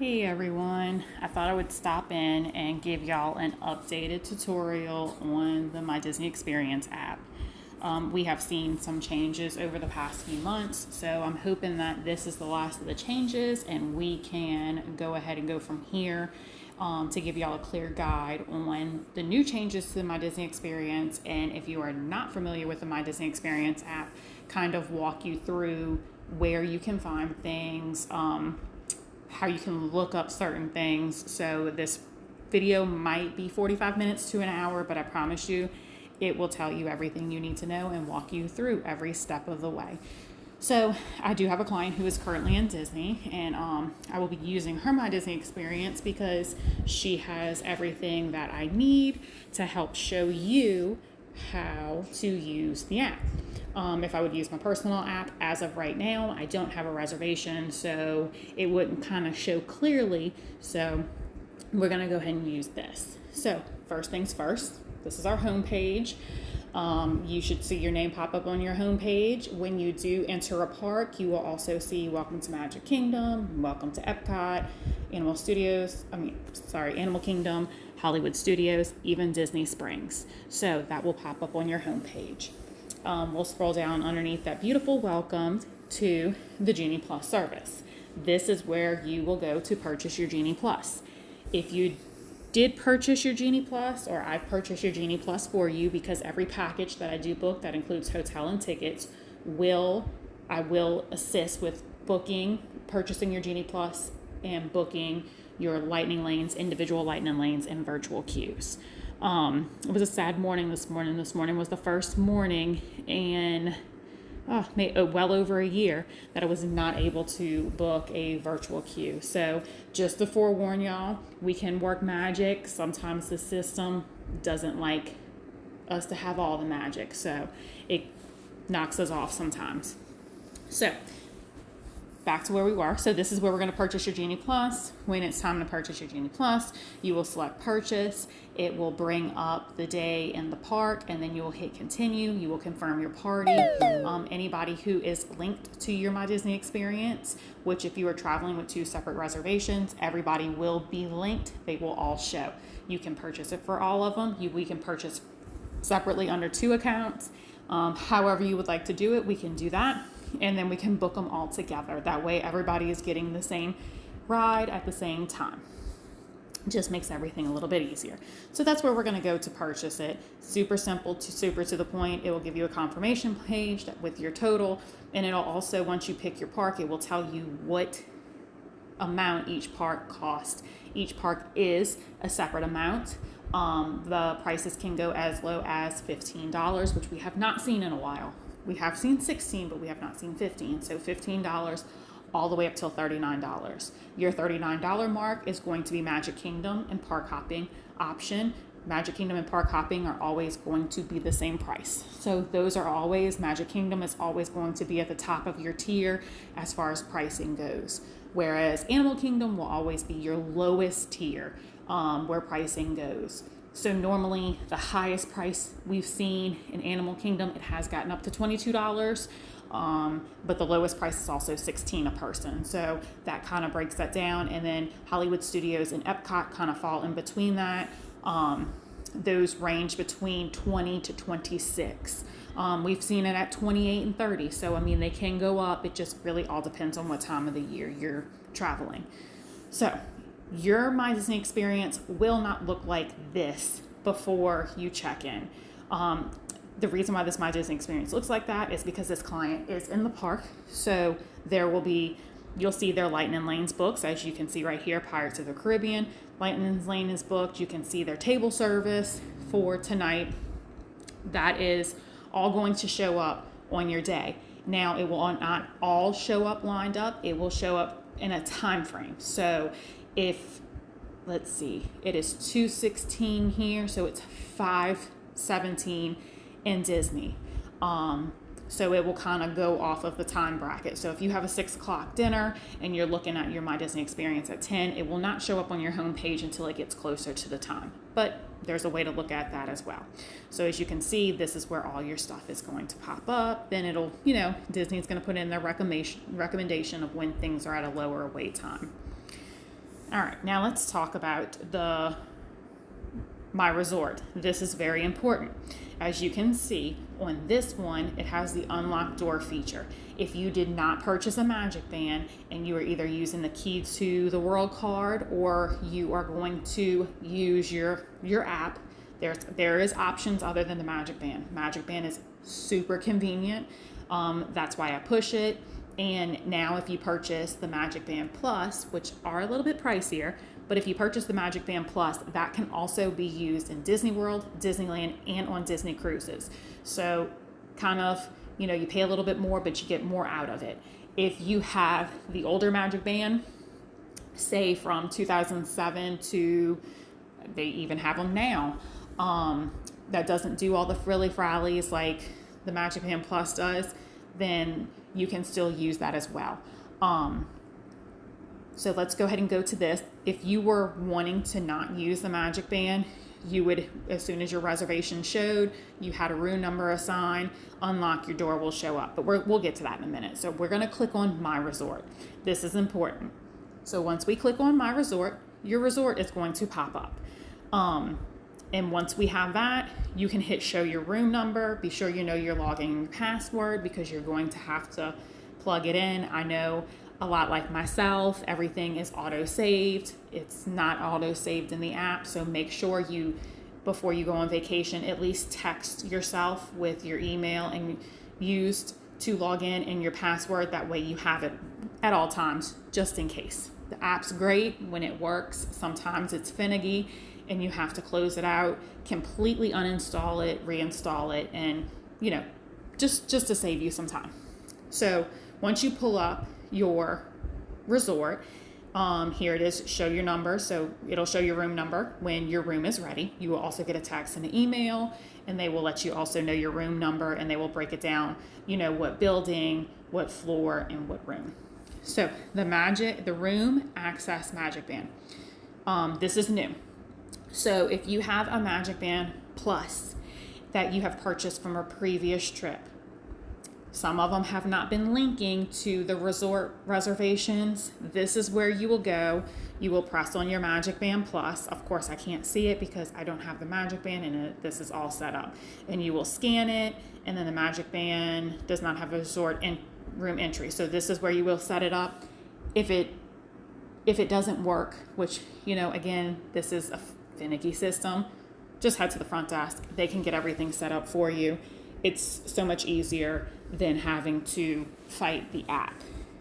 Hey everyone, I thought I would stop in and give y'all an updated tutorial on the My Disney Experience app. We have seen some changes over the past few months, so I'm hoping that this is the last of the changes and we can go ahead and go from here to give y'all a clear guide on the new changes to the My Disney Experience. And if you are not familiar with the My Disney Experience app, kind of walk you through where you can find things, how you can look up certain things. So this video might be 45 minutes to an hour, but I promise you it will tell you everything you need to know and walk you through every step of the way. So I do have a client who is currently in Disney, and I will be using her My Disney Experience because she has everything that I need to help show you how to use the app. If I would use my personal app, as of right now, I don't have a reservation, so it wouldn't kind of show clearly. So we're going to go ahead and use this. So first things first, this is our home page. You should see your name pop up on your home page. When you do enter a park, you will also see Welcome to Magic Kingdom, Welcome to Epcot, Animal Kingdom, Hollywood Studios, even Disney Springs. So that will pop up on your home page. We'll scroll down underneath that beautiful welcome to the Genie Plus service. This is where you will go to purchase your Genie Plus. If you did purchase your Genie Plus, or I've purchased your Genie Plus for you, because every package that I do book that includes hotel and tickets, I will assist with purchasing your Genie Plus and booking your lightning lanes, individual lightning lanes, and virtual queues. It was a sad morning this morning. This morning was the first morning in well over a year that I was not able to book a virtual queue. So just to forewarn y'all, we can work magic. Sometimes the system doesn't like us to have all the magic, so it knocks us off sometimes. So back to where we were. So this is where we're going to purchase your Genie Plus. When it's time to purchase your Genie Plus, you will select purchase. It will bring up the day in the park, and then you will hit continue. You will confirm your party. Anybody who is linked to your My Disney Experience, which if you are traveling with two separate reservations, everybody will be linked. They will all show. You can purchase it for all of them. We can purchase separately under two accounts. However you would like to do it, we can do that. And then we can book them all together. That way everybody is getting the same ride at the same time. Just makes everything a little bit easier. So that's where we're going to go to purchase it. Super simple, super to the point. It will give you a confirmation page with your total. And it'll also, once you pick your park, it will tell you what amount each park costs. Each park is a separate amount. The prices can go as low as $15, which we have not seen in a while. We have seen $16, but we have not seen $15. So $15 all the way up till $39. Your $39 mark is going to be Magic Kingdom and park hopping option. Magic Kingdom and park hopping are always going to be the same price. So those are always, Magic Kingdom is always going to be at the top of your tier as far as pricing goes. Whereas Animal Kingdom will always be your lowest tier where pricing goes. So normally the highest price we've seen in Animal Kingdom, it has gotten up to $22, but the lowest price is also $16 a person. So that kind of breaks that down. And then Hollywood Studios and Epcot kind of fall in between that. Those range between $20 to $26. We've seen it at $28 and $30. So, I mean, they can go up. It just really all depends on what time of the year you're traveling. So your My Disney Experience will not look like this before you check in. The reason why this My Disney Experience looks like that is because this client is in the park. So you'll see their Lightning Lanes books. As you can see right here, Pirates of the Caribbean, Lightning Lane is booked. You can see their table service for tonight. That is all going to show up on your day. Now, it will not all show up lined up. It will show up in a time frame. So let's see, it is 2:16 here, so it's 5:17 in Disney. So it will kind of go off of the time bracket. So if you have a 6 o'clock dinner and you're looking at your My Disney Experience at 10, it will not show up on your home page until it gets closer to the time. But there's a way to look at that as well. So as you can see, this is where all your stuff is going to pop up. Then it'll, Disney's going to put in their recommendation of when things are at a lower wait time. All right, now let's talk about the My Resort. This is very important. As you can see on this one, it has the unlock door feature. If you did not purchase a Magic Band and you are either using the Key to the World card or you are going to use your app, there is options other than the Magic Band. Magic Band is super convenient. That's why I push it. And now if you purchase the Magic Band Plus, which are a little bit pricier, but if you purchase the Magic Band Plus, that can also be used in Disney World, Disneyland, and on Disney cruises. So kind of, you pay a little bit more, but you get more out of it. If you have the older Magic Band, say from 2007 to, they even have them now, that doesn't do all the frilly frallies like the Magic Band Plus does, then you can still use that as well. So let's go ahead and go to this. If you were wanting to not use the Magic Band, you would, as soon as your reservation showed, you had a room number assigned, unlock, your door will show up. But we'll get to that in a minute. So we're going to click on My Resort. This is important. So once we click on My Resort, your resort is going to pop up. And once we have that, you can hit show your room number. Be sure you know your login password because you're going to have to plug it in. I know a lot like myself, everything is auto-saved. It's not auto-saved in the app, so make sure you, before you go on vacation, at least text yourself with your email and used to log in and your password. That way you have it at all times, just in case. The app's great when it works. Sometimes it's finicky and you have to close it out, completely uninstall it, reinstall it, and just to save you some time. So once you pull up your resort, here it is, show your number. So it'll show your room number when your room is ready. You will also get a text and an email, and they will let you also know your room number, and they will break it down, what building, what floor, and what room. So the room access Magic Band. This is new. So if you have a Magic Band Plus that you have purchased from a previous trip, some of them have not been linking to the resort reservations. This is where you will go. You will press on your Magic Band Plus. Of course, I can't see it because I don't have the Magic Band and this is all set up. And you will scan it, and then the Magic Band does not have a resort room entry. So this is where you will set it up. If it doesn't work, which, again, this is a finicky system, just head to the front desk. They can get everything set up for you. It's so much easier than having to fight the app.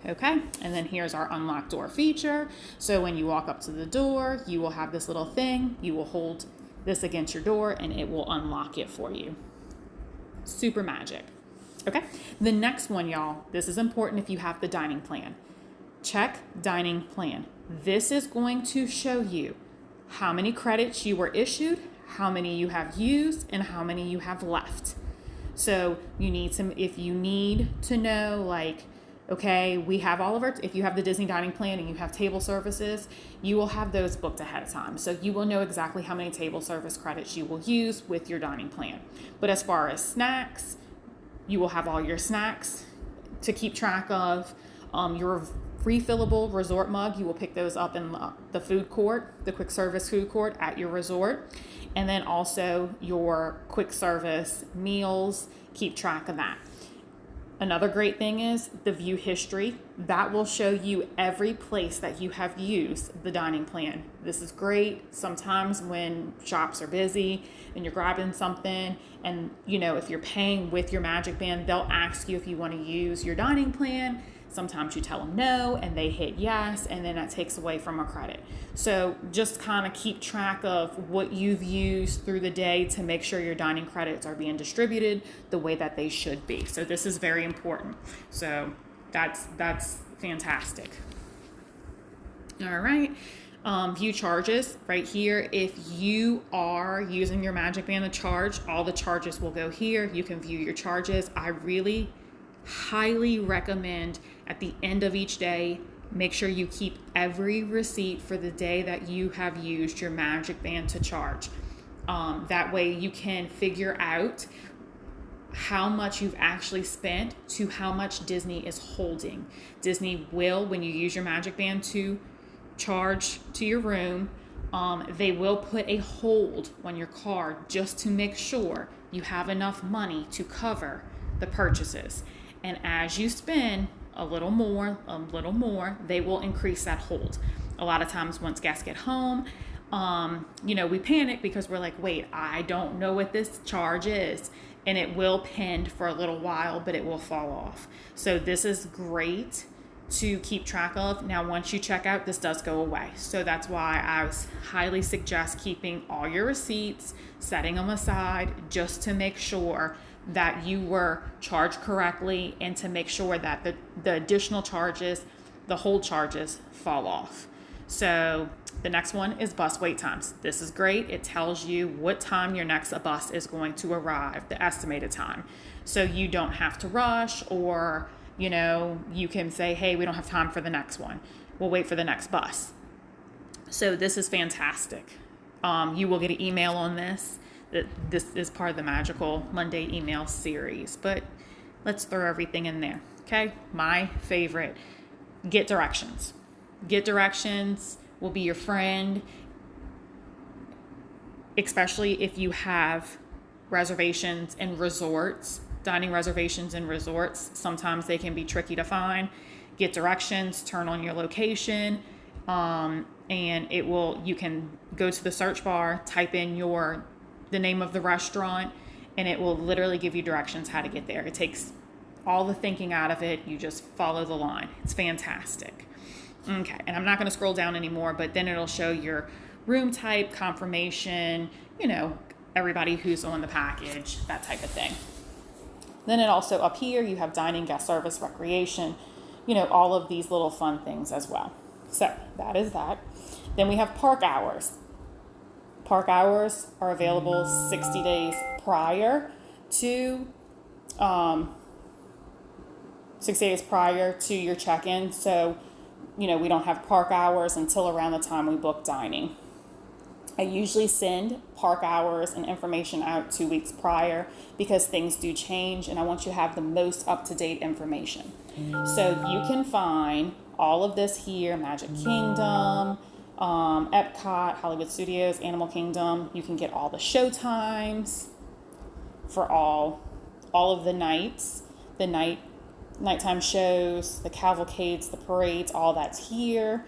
Okay, and then here's our unlock door feature. So when you walk up to the door, you will have this little thing. You will hold this against your door and it will unlock it for you. Super magic. Okay, the next one, y'all, this is important if you have the dining plan. Check dining plan. This is going to show you how many credits you were issued, how many you have used, and how many you have left. So if you need to know, okay, we have all of if you have the Disney dining plan and you have table services, you will have those booked ahead of time. So you will know exactly how many table service credits you will use with your dining plan. But as far as snacks, you will have all your snacks to keep track of. Your refillable resort mug, you will pick those up in the food court, the quick service food court at your resort. And then also your quick service meals, keep track of that. Another great thing is the view history. That will show you every place that you have used the dining plan. This is great sometimes when shops are busy and you're grabbing something and, if you're paying with your Magic Band, they'll ask you if you want to use your dining plan. Sometimes you tell them no and they hit yes, and then that takes away from a credit. So just kind of keep track of what you've used through the day to make sure your dining credits are being distributed the way that they should be. So this is very important. So that's fantastic. All right. View charges right here. If you are using your Magic Band to charge, all the charges will go here. You can view your charges. I really highly recommend at the end of each day, make sure you keep every receipt for the day that you have used your Magic Band to charge. That way you can figure out how much you've actually spent to how much Disney is holding. Disney will, when you use your Magic Band to charge to your room. They will put a hold on your card just to make sure you have enough money to cover the purchases. And as you spend a little more, they will increase that hold. A lot of times once guests get home, we panic because we're like, wait, I don't know what this charge is. And it will pend for a little while, but it will fall off. So this is great to keep track of. Now, once you check out, this does go away. So that's why I highly suggest keeping all your receipts, setting them aside just to make sure that you were charged correctly and to make sure that the additional charges, the hold charges, fall off. So the next one is bus wait times. This is great. It tells you what time your next bus is going to arrive, the estimated time. So you don't have to rush, or you can say, hey, we don't have time for the next one. We'll wait for the next bus. So this is fantastic. You will get an email on this. This is part of the Magical Monday email series, but let's throw everything in there. Okay. My favorite, get directions. Get directions will be your friend, especially if you have reservations in resorts, dining reservations in resorts. Sometimes they can be tricky to find. Get directions, turn on your location, and you can go to the search bar, type in the name of the restaurant, and it will literally give you directions how to get there. It takes all the thinking out of it. You just follow the line. It's fantastic. Okay, and I'm not going to scroll down anymore, but then it'll show your room type, confirmation, everybody who's on the package, that type of thing. Then it also, up here, you have dining, guest service, recreation, all of these little fun things as well. So that is that. Then we have park hours. Park hours are available 60 days prior to 6 days prior to your check-in. So we don't have park hours until around the time we book dining. I usually send park hours and information out 2 weeks prior because things do change and I want you to have the most up-to-date information. So you can find all of this here: Magic Kingdom, Epcot, Hollywood Studios, Animal Kingdom. You can get all the show times for all of the nights, nighttime shows, the cavalcades, the parades, all that's here,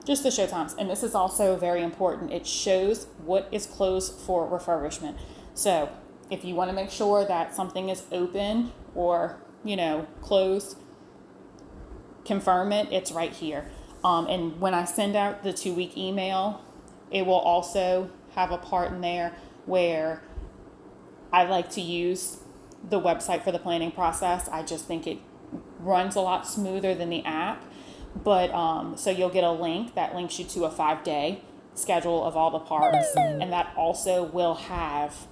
just the show times. And this is also very important. It shows what is closed for refurbishment. So if you want to make sure that something is open or, closed, confirm it. It's right here. And when I send out the 2-week email, it will also have a part in there where I like to use the website for the planning process. I just think it runs a lot smoother than the app. But so you'll get a link that links you to a 5-day schedule of all the parks, and that also will have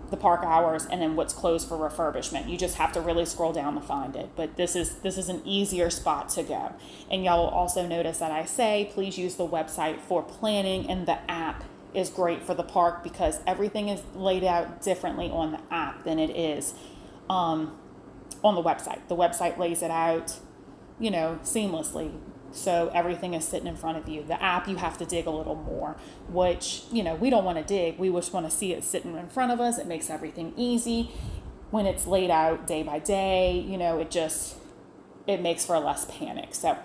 the park hours and then what's closed for refurbishment. You just have to really scroll down to find it. But this is an easier spot to go. And y'all will also notice that I say please use the website for planning, and the app is great for the park because everything is laid out differently on the app than it is on the website. The website lays it out, seamlessly. So everything is sitting in front of you. The app, you have to dig a little more, which, we don't want to dig. We just want to see it sitting in front of us. It makes everything easy. When it's laid out day by day, it makes for less panic. So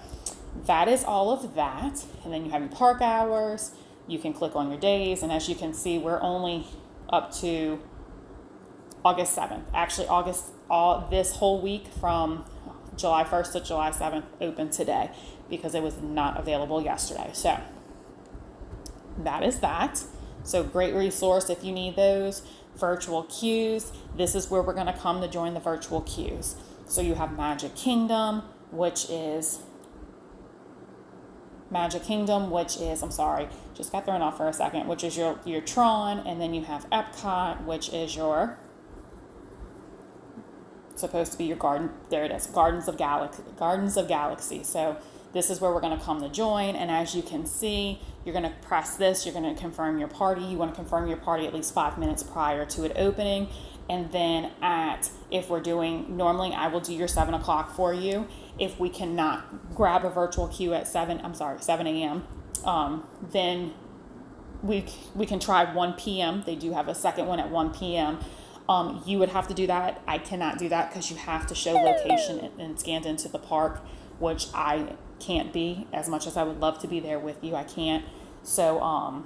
that is all of that. And then you have your park hours. You can click on your days. And as you can see, we're only up to August 7th. Actually, this whole week from July 1st to July 7th open today because it was not available yesterday. So that is that. So great resource if you need those. Virtual queues. This is where we're going to come to join the virtual queues. So you have Magic Kingdom, which is, I'm sorry, just got thrown off for a second, which is your Tron. And then you have Epcot, which is supposed to be your garden. There it is, Gardens of Galaxy. So this is where we're going to come to join. And as you can see, you're going to press this. You're going to confirm your party. You want to confirm your party at least 5 minutes prior to it opening. And then if we're doing, normally I will do your 7 o'clock for you. If we cannot grab a virtual queue at 7 a.m., then we can try 1 p.m. They do have a second one at 1 p.m. You would have to do that. I cannot do that because you have to show location and scanned into the park, which I can't be. As much as I would love to be there with you, I can't. So,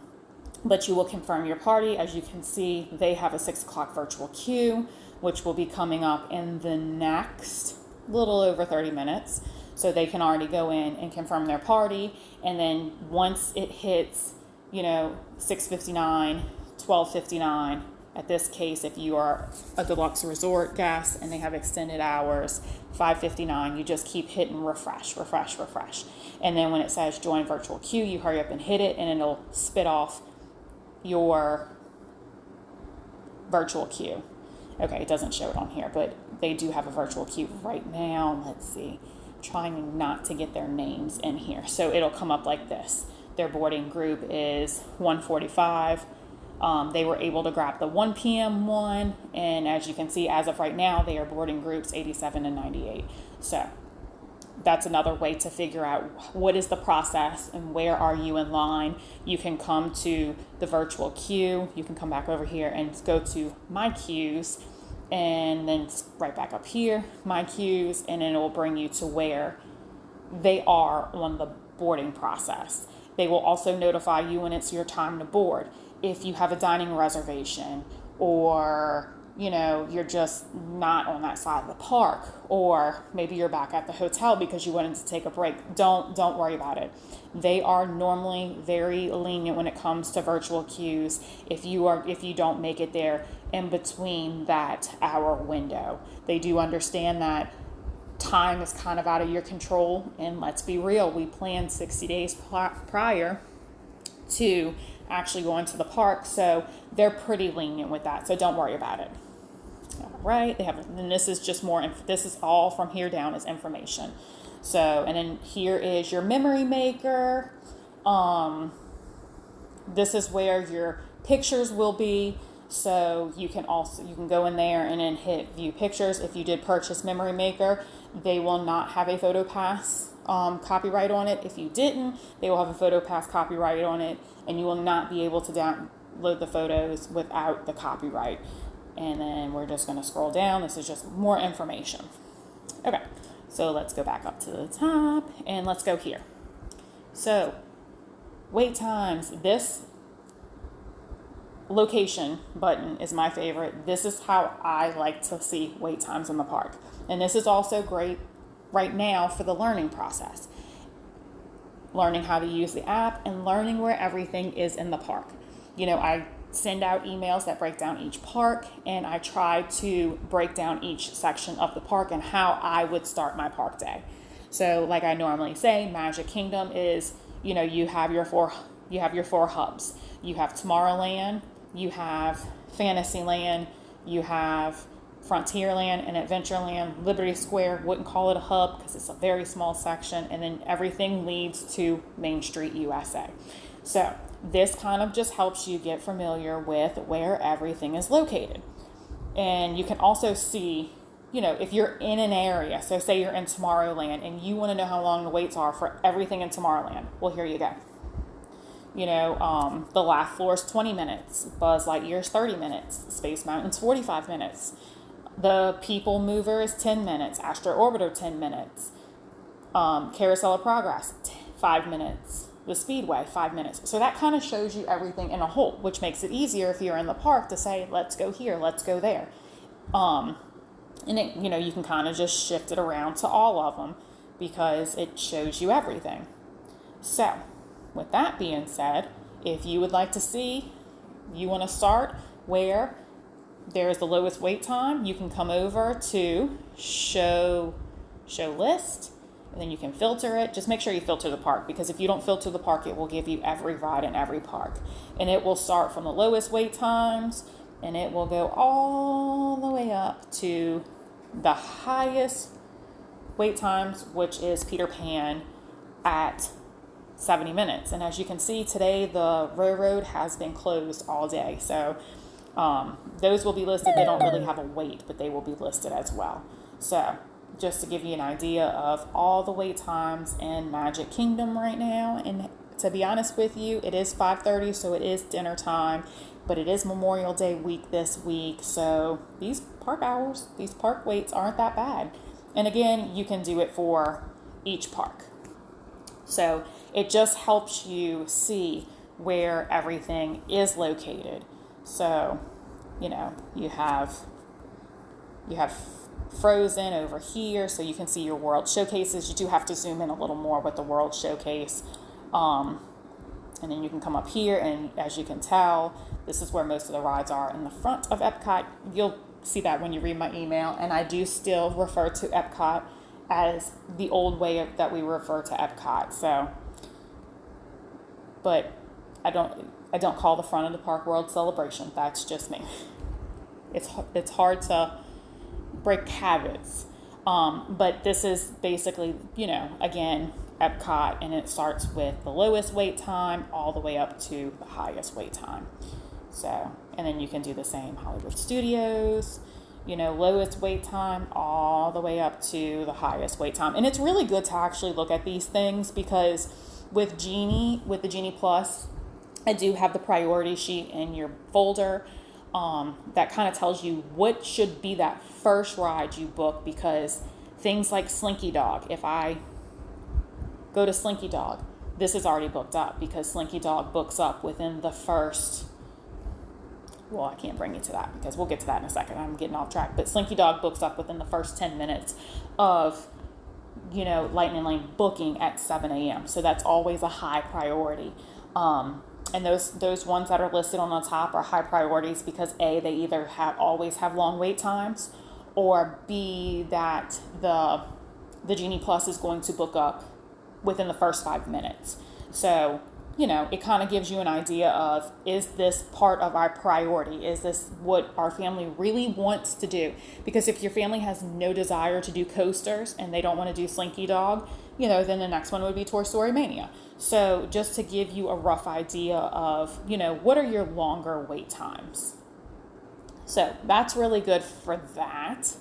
but you will confirm your party. As you can see, they have a 6 o'clock virtual queue, which will be coming up in the next little over 30 minutes. So they can already go in and confirm their party. And then once it hits, 6:59, 12:59, at this case, if you are a deluxe resort guest and they have extended hours, 5:59, you just keep hitting refresh. And then when it says join virtual queue, you hurry up and hit it, and it'll spit off your virtual queue. Okay, it doesn't show it on here, but they do have a virtual queue right now. Let's see, I'm trying not to get their names in here. So it'll come up like this. Their boarding group is 145. They were able to grab the 1 p.m. one, and as you can see, as of right now, they are boarding groups 87 and 98. So that's another way to figure out what is the process and where are you in line. You can come to the virtual queue. You can come back over here and go to my queues, and then right back up here, my queues, and then it will bring you to where they are on the boarding process. They will also notify you when it's your time to board. If you have a dining reservation, or you're just not on that side of the park, or maybe you're back at the hotel because you wanted to take a break, don't worry about it. They are normally very lenient when it comes to virtual queues if you don't make it there in between that hour window. They do understand that time is kind of out of your control, and let's be real, we planned 60 days prior to actually going to the park, so they're pretty lenient with that, so don't worry about it. All right, and this is just more, this is all from here down is information. So, and then here is your memory maker. This is where your pictures will be. So you can go in there and then hit view pictures. If you did purchase Memory Maker, they will not have a PhotoPass copyright on it. If you didn't, they will have a PhotoPass copyright on it, and you will not be able to download the photos without the copyright. And then we're just going to scroll down. This is just more information. Okay, so let's go back up to the top and let's go here. So wait times. This location button is my favorite. This is how I like to see wait times in the park. And this is also great right now for the learning process. Learning how to use the app and learning where everything is in the park. I send out emails that break down each park, and I try to break down each section of the park and how I would start my park day. So like I normally say, Magic Kingdom is, you have your four hubs. You have Tomorrowland, you have Fantasyland, you have Frontierland and Adventureland. Liberty Square, wouldn't call it a hub because it's a very small section, and then everything leads to Main Street USA. So this kind of just helps you get familiar with where everything is located. And you can also see, if you're in an area, so say you're in Tomorrowland and you want to know how long the waits are for everything in Tomorrowland, well, here you go. The Laugh Floor is 20 minutes, Buzz Lightyear is 30 minutes, Space Mountain's 45 minutes, the People Mover is 10 minutes, Astro Orbiter 10 minutes, Carousel of Progress 5 minutes, the Speedway 5 minutes. So that kind of shows you everything in a whole, which makes it easier if you're in the park to say, let's go here, let's go there. And it, you can kind of just shift it around to all of them because it shows you everything. So with that being said, if you would like to see, you want to start where there's the lowest wait time, you can come over to show list, and then you can filter it. Just make sure you filter the park, because if you don't filter the park, it will give you every ride in every park. And it will start from the lowest wait times, and it will go all the way up to the highest wait times, which is Peter Pan at 70 minutes. And as you can see today, the railroad has been closed all day. So Those will be listed. They don't really have a wait, but they will be listed as well. So just to give you an idea of all the wait times in Magic Kingdom right now. And to be honest with you, it is 5:30, so it is dinner time, but it is Memorial Day week this week. So these park hours, these park waits aren't that bad. And again, you can do it for each park. So it just helps you see where everything is located. So, you know, you have Frozen over here, so you can see your World Showcases. You do have to zoom in a little more with the World Showcase. And then you can come up here, and as you can tell, this is where most of the rides are in the front of Epcot. You'll see that when you read my email, and I do still refer to Epcot as the old way that we refer to Epcot. So, but I don't call the front of the park World Celebration. That's just me. It's hard to break habits. But this is basically, you know, again, Epcot, and it starts with the lowest wait time all the way up to the highest wait time. So, and then you can do the same Hollywood Studios, you know, lowest wait time all the way up to the highest wait time. And it's really good to actually look at these things, because with the Genie Plus, I do have the priority sheet in your folder. That kind of tells you what should be that first ride you book, because things like Slinky Dog, if I go to Slinky Dog, this is already booked up, because Slinky Dog books up within the first, well, I can't bring you to that because we'll get to that in a second. I'm getting off track. But Slinky Dog books up within the first 10 minutes of, you know, Lightning Lane booking at 7 a.m. So that's always a high priority. And those ones that are listed on the top are high priorities because A, they either always have long wait times, or B, that the Genie Plus is going to book up within the first 5 minutes. So, you know, it kind of gives you an idea of, is this part of our priority? Is this what our family really wants to do? Because if your family has no desire to do coasters and they don't want to do Slinky Dog, you know, then the next one would be Toy Story Mania. So just to give you a rough idea of, you know, what are your longer wait times? So that's really good for that.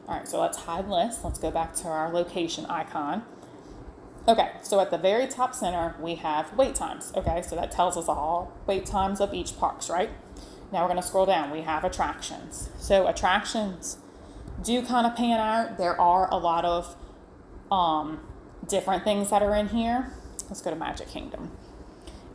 All right, so let's hide list. Let's go back to our location icon. Okay, so at the very top center, we have wait times. Okay, so that tells us all wait times of each parks, right? Now we're going to scroll down. We have attractions. So attractions do kind of pan out. There are a lot of different things that are in here. Let's go to Magic Kingdom.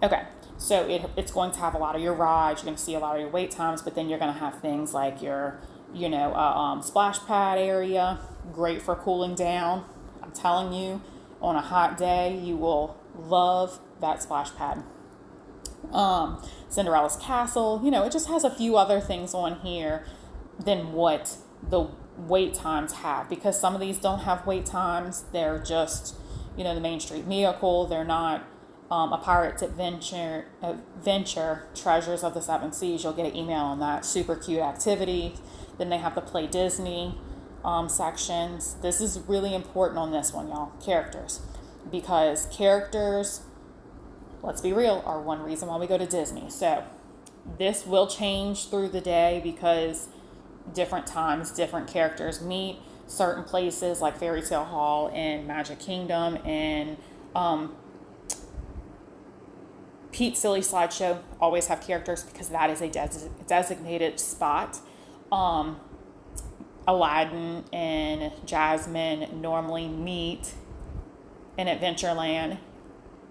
Okay, so it's going to have a lot of your rides. You're going to see a lot of your wait times, but then you're going to have things like your, you know, splash pad area, great for cooling down. I'm telling you, on a hot day, you will love that splash pad. Cinderella's Castle, you know, it just has a few other things on here than what the wait times have, because some of these don't have wait times. They're just, you know, the Main Street Miracle. They're not a Pirate's Adventure, Treasures of the Seven Seas. You'll get an email on that. Super cute activity. Then they have the Play Disney sections. This is really important on this one, y'all. Characters. Because characters, let's be real, are one reason why we go to Disney. So this will change through the day, because different times, different characters meet. Certain places like Fairy Tale Hall and Magic Kingdom and Pete's Silly Slideshow always have characters, because that is a designated spot. Aladdin and Jasmine normally meet in Adventureland.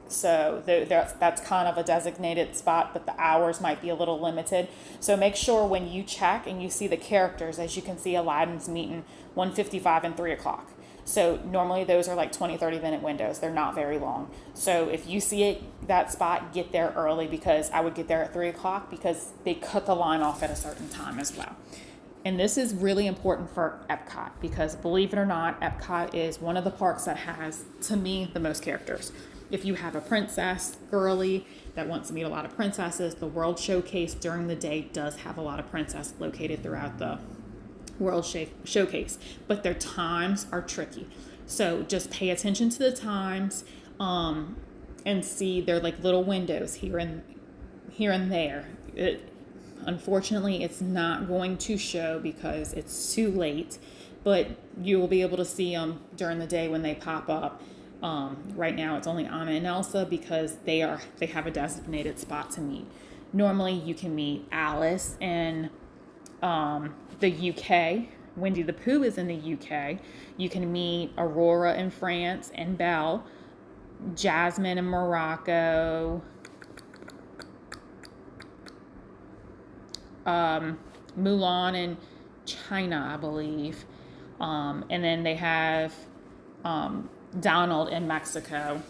So that's kind of a designated spot, but the hours might be a little limited. So make sure when you check and you see the characters, as you can see, Aladdin's meeting 1:55 and 3 o'clock. So normally those are like 20, 30-minute windows. They're not very long. So if you see that spot, get there early, because I would get there at 3 o'clock, because they cut the line off at a certain time as well. And this is really important for Epcot, because believe it or not, Epcot is one of the parks that has, to me, the most characters. If you have a princess girly that wants to meet a lot of princesses, the World Showcase during the day does have a lot of princesses located throughout the World Showcase, but their times are tricky. So just pay attention to the times and see they're like little windows here and there. Unfortunately, it's not going to show because it's too late, but you will be able to see them during the day when they pop up. Right now it's only Anna and Elsa because they have a designated spot to meet. Normally you can meet Alice in the UK. Winnie the Pooh is in the UK. You can meet Aurora in France and Belle, Jasmine in Morocco, Mulan in China, I believe. And then they have Donald in Mexico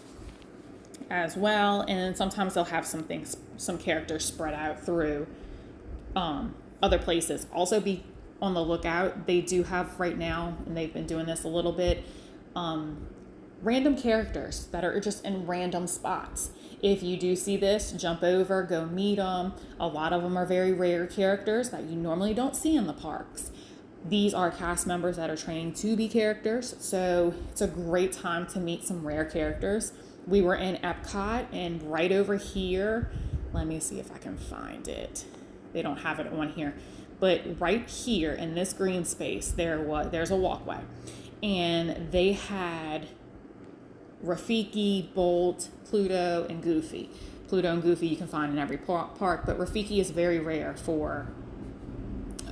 as well. And then sometimes they'll have some characters spread out through other places. Also be on the lookout. They do have right now, and they've been doing this a little bit, random characters that are just in random spots. If you do see this, jump over, go meet them. A lot of them are very rare characters that you normally don't see in the parks. These are cast members that are training to be characters, so it's a great time to meet some rare characters. We were in Epcot, and right over here, let me see if I can find it. They don't have it on here, but right here in this green space, there's a walkway, and they had Rafiki, Bolt, Pluto, and Goofy. Pluto and Goofy you can find in every park, but Rafiki is very rare for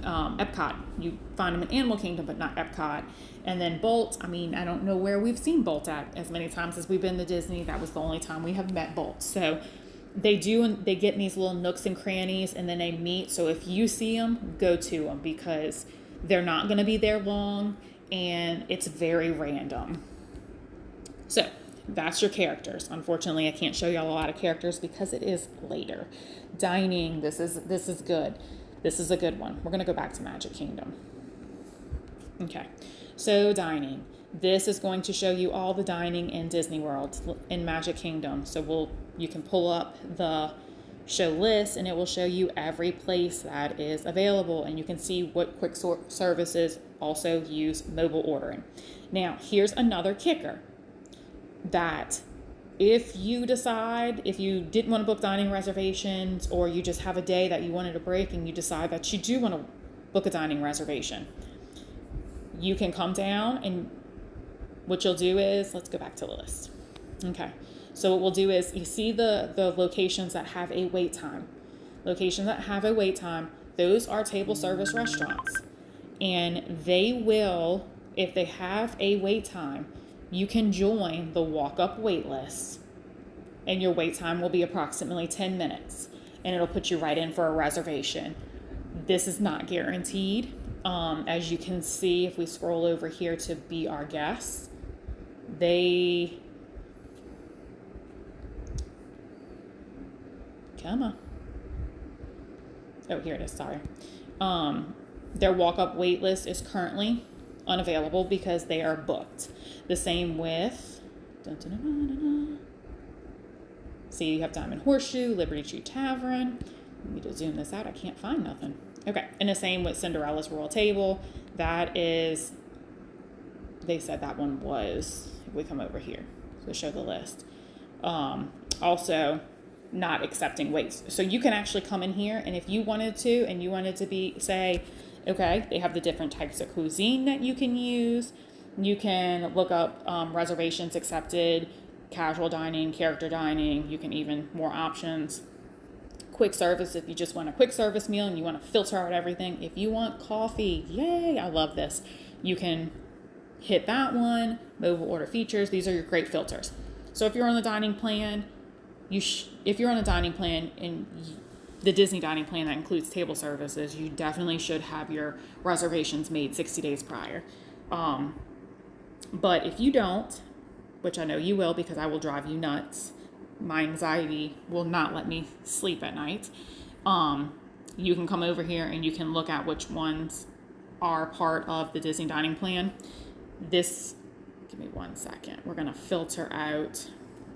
Epcot. You find them in Animal Kingdom, but not Epcot. And then Bolt, I don't know where we've seen Bolt at as many times as we've been to Disney. That was the only time we have met Bolt. So they get in these little nooks and crannies, and then they meet. So if you see them, go to them because they're not going to be there long, and it's very random. So that's your characters. Unfortunately, I can't show y'all a lot of characters because it is later. Dining, this is good. This is a good one. We're going to go back to Magic Kingdom. Okay, so dining. This is going to show you all the dining in Disney World in Magic Kingdom. So you can pull up the show list, and it will show you every place that is available, and you can see what quick services also use mobile ordering. Now, here's another kicker. That if you didn't want to book dining reservations, or you just have a day that you wanted a break and you decide that you do want to book a dining reservation, you can come down, and what you'll do is, let's go back to the list. Okay, so what we'll do is, you see the locations that have a wait time. Locations that have a wait time, those are table service restaurants, and they will, if they have a wait time, you can join the walk-up wait list, and your wait time will be approximately 10 minutes, and it'll put you right in for a reservation. This is not guaranteed. As you can see, if we scroll over here to Be Our Guests, come on. Oh, here it is, sorry. Their walk-up wait list is currently unavailable because they are booked. The same with, see, you have Diamond Horseshoe, Liberty Tree Tavern. Let me just zoom this out. I can't find nothing. Okay, and the same with Cinderella's Royal Table. That is, they said that one was, if we come over here to show the list. Also, not accepting waits. So you can actually come in here, and if you wanted to, and you wanted to say, okay, they have the different types of cuisine that you can use. You can look up reservations accepted, casual dining, character dining. You can even more options. Quick service, if you just want a quick service meal and you want to filter out everything. If you want coffee, yay, I love this. You can hit that one. Mobile order features. These are your great filters. So if you're on the dining plan, if you're on a dining plan and the Disney dining plan that includes table services, you definitely should have your reservations made 60 days prior. But if you don't, which I know you will because I will drive you nuts, my anxiety will not let me sleep at night, you can come over here and you can look at which ones are part of the Disney dining plan. Give me 1 second. We're going to filter out,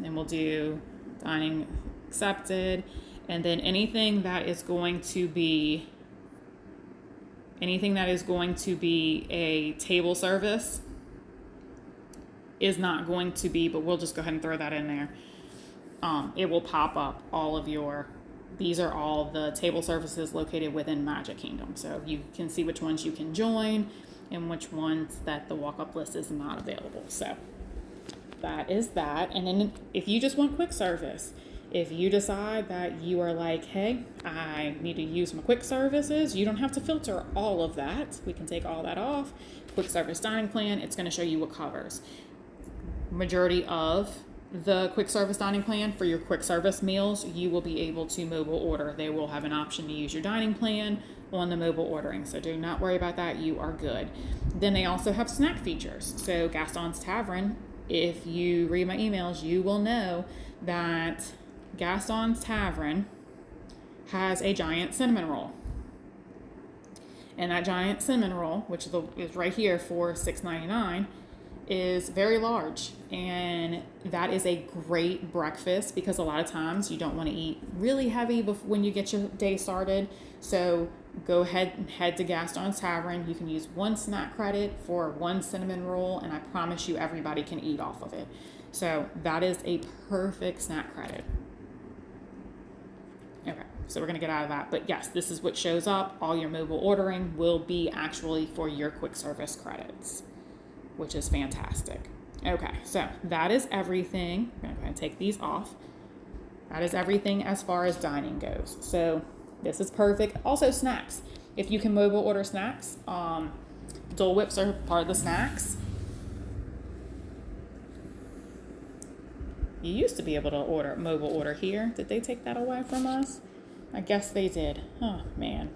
and we'll do dining accepted. And then anything that is going to be a table service is not going to be, but we'll just go ahead and throw that in there. It will pop up all of your these are all the table services located within Magic Kingdom. So you can see which ones you can join and which ones that the walk-up list is not available. So that is that. And then if you just want quick service, if you decide that you are like, hey, I need to use my quick services, you don't have to filter all of that. We can take all that off. Quick service dining plan, it's going to show you what covers. Majority of the quick service dining plan for your quick service meals, you will be able to mobile order. They will have an option to use your dining plan on the mobile ordering. So do not worry about that. You are good. Then they also have snack features. So Gaston's Tavern, if you read my emails, you will know that Gaston's Tavern has a giant cinnamon roll. And that giant cinnamon roll, which is right here for $6.99, is very large. And that is a great breakfast because a lot of times you don't want to eat really heavy when you get your day started. So go ahead and head to Gaston's Tavern. You can use 1 snack credit for 1 cinnamon roll, and I promise you everybody can eat off of it. So that is a perfect snack credit. Okay, so we're going to get out of that. But yes, this is what shows up. All your mobile ordering will be actually for your quick service credits, which is fantastic. Okay, so that is everything. I'm going to go ahead and take these off. That is everything as far as dining goes. So this is perfect. Also snacks. If you can mobile order snacks, Dole Whips are part of the snacks. You used to be able to mobile order here. Did they take that away from us? I guess they did. Oh man.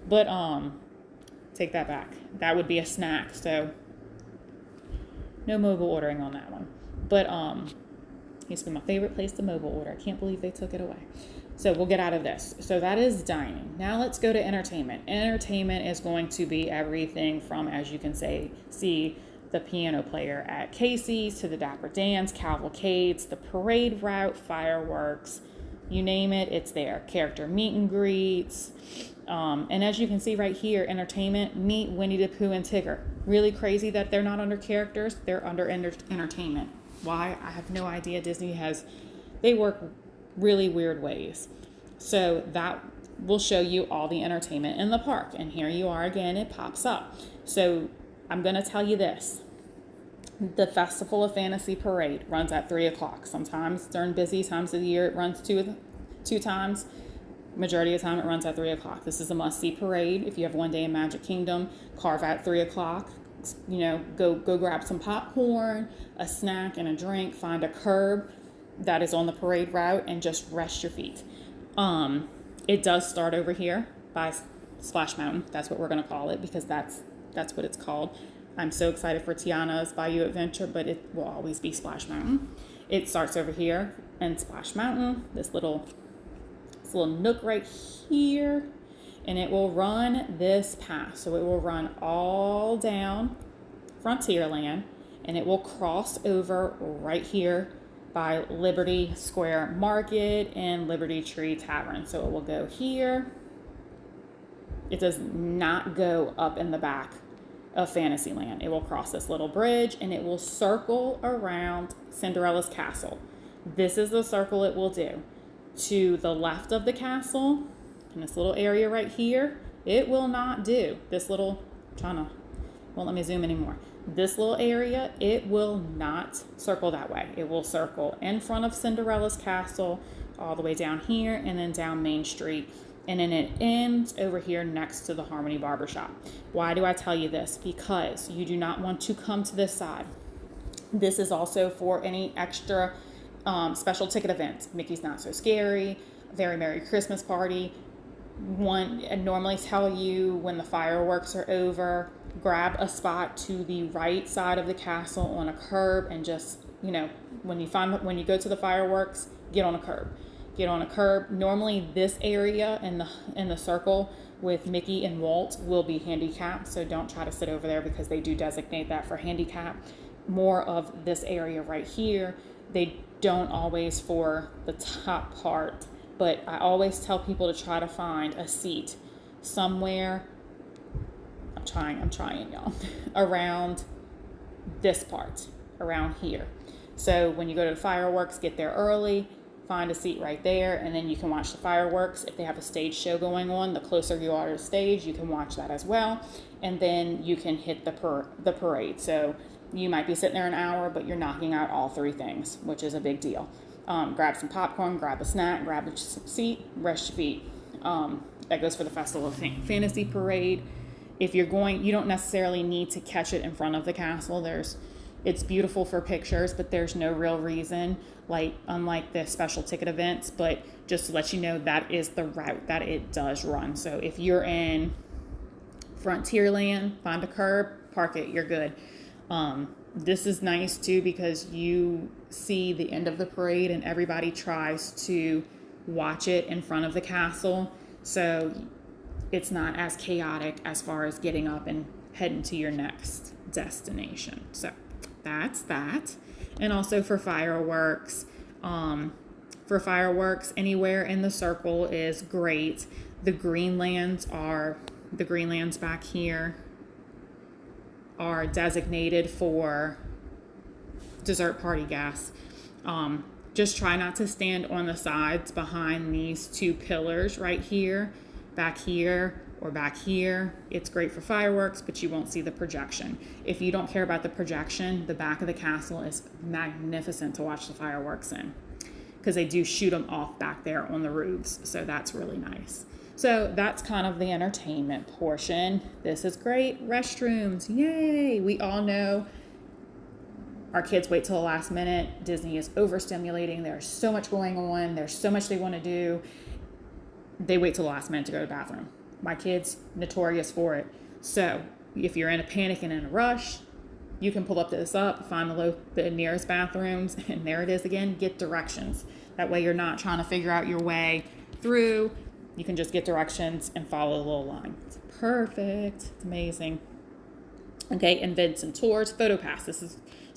But take that back. That would be a snack. So no mobile ordering on that one. But used to be my favorite place to mobile order. I can't believe they took it away. So we'll get out of this. So that is dining. Now let's go to entertainment. Entertainment is going to be everything from, as you can see the piano player at Casey's to the Dapper Dans, cavalcades, the parade route, fireworks, you name it, it's there. Character meet and greets. And as you can see right here, entertainment, meet Winnie the Pooh and Tigger. Really crazy that they're not under characters, they're under entertainment. Why? I have no idea. Disney they work really weird ways. So that will show you all the entertainment in the park. And here you are again, it pops up. So I'm going to tell you this. The Festival of Fantasy Parade runs at 3 o'clock. Sometimes during busy times of the year, it runs two times. Majority of the time, it runs at 3 o'clock. This is a must-see parade. If you have one day in Magic Kingdom, carve at 3 o'clock. Go grab some popcorn, a snack, and a drink. Find a curb that is on the parade route and just rest your feet. It does start over here by Splash Mountain. That's what we're going to call it because that's what it's called. I'm so excited for Tiana's Bayou Adventure, but it will always be Splash Mountain. It starts over here in Splash Mountain, this little nook right here, and it will run this path. So it will run all down Frontierland, and it will cross over right here by Liberty Square Market and Liberty Tree Tavern. So it will go here. It does not go up in the back of Fantasyland. It will cross this little bridge and it will circle around Cinderella's castle. This is the circle it will do. To the left of the castle, in this little area right here, it will not do. Won't let me zoom anymore. This little area, it will not circle that way. It will circle in front of Cinderella's castle, all the way down here, and then down Main Street. And then it ends over here next to the Harmony Barbershop. Why do I tell you this? Because you do not want to come to this side. This is also for any extra special ticket events. Mickey's Not So Scary, Very Merry Christmas Party. I normally tell you when the fireworks are over, grab a spot to the right side of the castle on a curb and just, when you go to the fireworks, get on a curb. Get on a curb. Normally this area in the circle with Mickey and Walt will be handicapped, so don't try to sit over there because they do designate that for handicap. More of this area right here, they don't always for the top part, but I always tell people to try to find a seat somewhere. I'm trying, y'all, around this part, around here. So when you go to the fireworks, get there early. find a seat right there, and then you can watch the fireworks. If they have a stage show going on, the closer you are to the stage, you can watch that as well. And then you can hit the parade. So you might be sitting there an hour, but you're knocking out all three things, which is a big deal. Grab some popcorn, grab a snack, grab a seat, rest your feet. That goes for the Festival of Fantasy Parade. If you're going, you don't necessarily need to catch it in front of the castle. It's beautiful for pictures, but there's no real reason, unlike the special ticket events. But just to let you know, that is the route that it does run. So if you're in Frontierland, find a curb, park it, you're good. This is nice too because you see the end of the parade and everybody tries to watch it in front of the castle. So it's not as chaotic as far as getting up and heading to your next destination. So that's that. And also for fireworks, anywhere in the circle is great. The Greenlands back here are designated for dessert party guests. Just try not to stand on the sides behind these two pillars right here, back here, or back here. It's great for fireworks, but you won't see the projection. If you don't care about the projection, the back of the castle is magnificent to watch the fireworks in because they do shoot them off back there on the roofs. So that's really nice. So that's kind of the entertainment portion. This is great. Restrooms, yay! We all know our kids wait till the last minute. Disney is overstimulating. There's so much going on. There's so much they want to do. They wait till the last minute to go to the bathroom. My kids, notorious for it. So if you're in a panic and in a rush, you can pull this up, find the nearest bathrooms, and there it is again. Get directions. That way you're not trying to figure out your way through. You can just get directions and follow the little line. It's perfect. It's amazing. Okay, events and tours, PhotoPass. This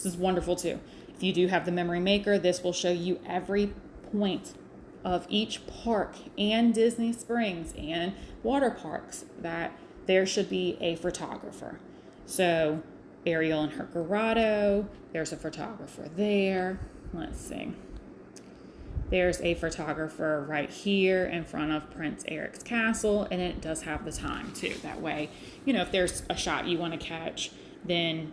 is wonderful too. If you do have the Memory Maker, this will show you every point of each park and Disney Springs and water parks that there should be a photographer. So Ariel and her grotto, there's a photographer there. Let's see. There's a photographer right here in front of Prince Eric's castle, and it does have the time too. That way, if there's a shot you want to catch, then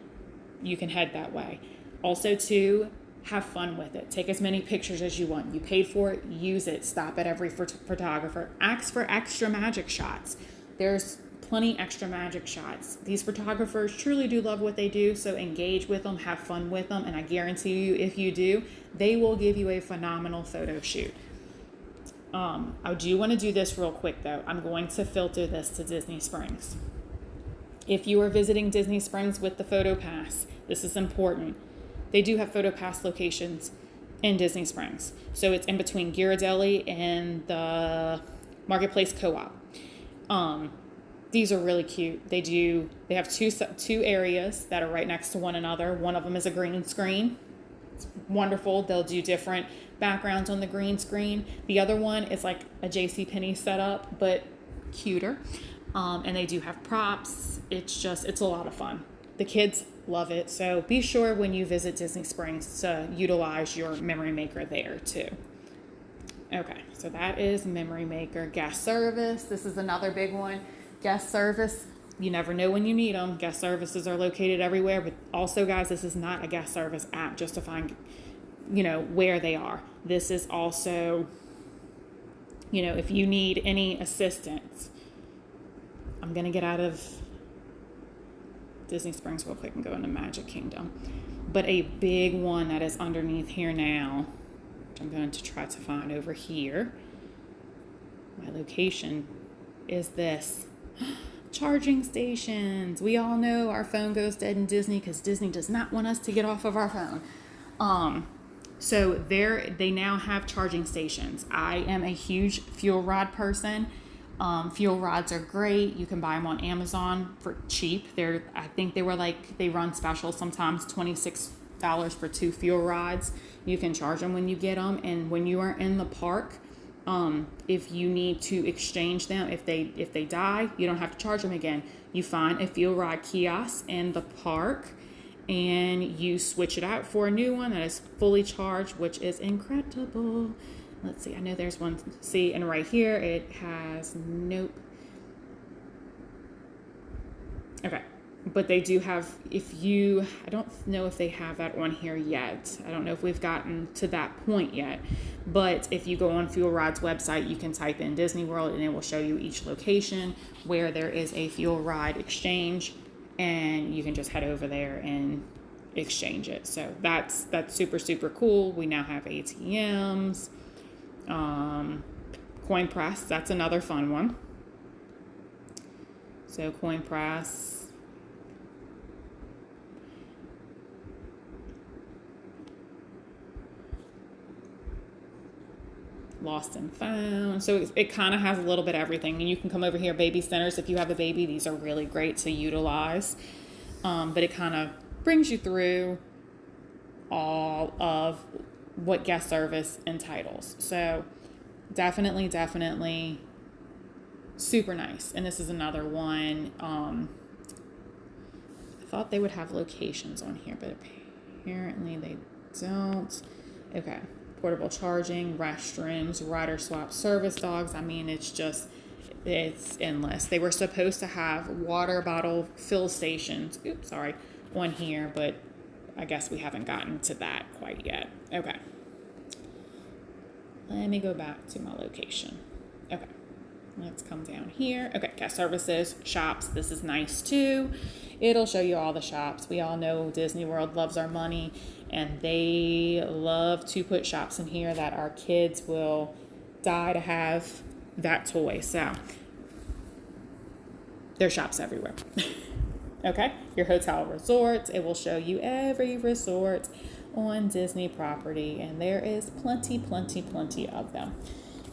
you can head that way. Also too, have fun with it. Take as many pictures as you want. You paid for it, use it. Stop at every photographer. Ask for extra magic shots. There's plenty extra magic shots. These photographers truly do love what they do, so engage with them, have fun with them, and I guarantee you, if you do, they will give you a phenomenal photo shoot. I do want to do this real quick though. I'm going to filter this to Disney Springs. If you are visiting Disney Springs with the PhotoPass, this is important. They do have PhotoPass locations in Disney Springs. So it's in between Ghirardelli and the Marketplace Co-op. These are really cute. They have two areas that are right next to one another. One of them is a green screen. It's wonderful. They'll do different backgrounds on the green screen. The other one is like a JCPenney setup, but cuter. And they do have props. It's a lot of fun. The kids love it. So be sure when you visit Disney Springs to utilize your Memory Maker there too. Okay, so that is Memory Maker. Guest service. This is another big one. Guest service. You never know when you need them. Guest services are located everywhere, but also, guys, this is not a guest service app just to find, where they are. This is also, if you need any assistance. I'm going to get out of Disney Springs real quick and go into Magic Kingdom. But a big one that is underneath here now, which I'm going to try to find over here. My location is this. Charging stations. We all know our phone goes dead in Disney because Disney does not want us to get off of our phone. So they now have charging stations. I am a huge fuel rod person. Fuel rods are great. You can buy them on Amazon for cheap. I think they run specials sometimes, $26 for 2 fuel rods. You can charge them when you get them, and when you are in the park, if you need to exchange them, if they die, you don't have to charge them again. You find a fuel rod kiosk in the park and you switch it out for a new one that is fully charged, which is incredible. let's see, I know there's one, see, and right here it has, nope. Okay, but they do have, I don't know if they have that on here yet. I don't know if we've gotten to that point yet, but if you go on Fuel Rod's website, you can type in Disney World and it will show you each location where there is a fuel ride exchange, and you can just head over there and exchange it. So that's super, super cool. We now have ATMs, coin press, that's another fun one. So coin press, lost and found. So it kind of has a little bit of everything. And you can come over here, baby centers. If you have a baby, these are really great to utilize. But it kind of brings you through all of what guest service entitles. So definitely super nice. And this is another one. I thought they would have locations on here, but apparently they don't. Okay. Portable charging, restrooms, rider swap service dogs. I mean, it's endless. They were supposed to have water bottle fill stations, on here, but I guess we haven't gotten to that quite yet. Okay. Let me go back to my location. Okay. Let's come down here. Okay, guest services, shops. This is nice too. It'll show you all the shops. We all know Disney World loves our money, and they love to put shops in here that our kids will die to have that toy. So there's shops everywhere. Okay, your hotel resorts. It will show you every resort on Disney property, and there is plenty of them.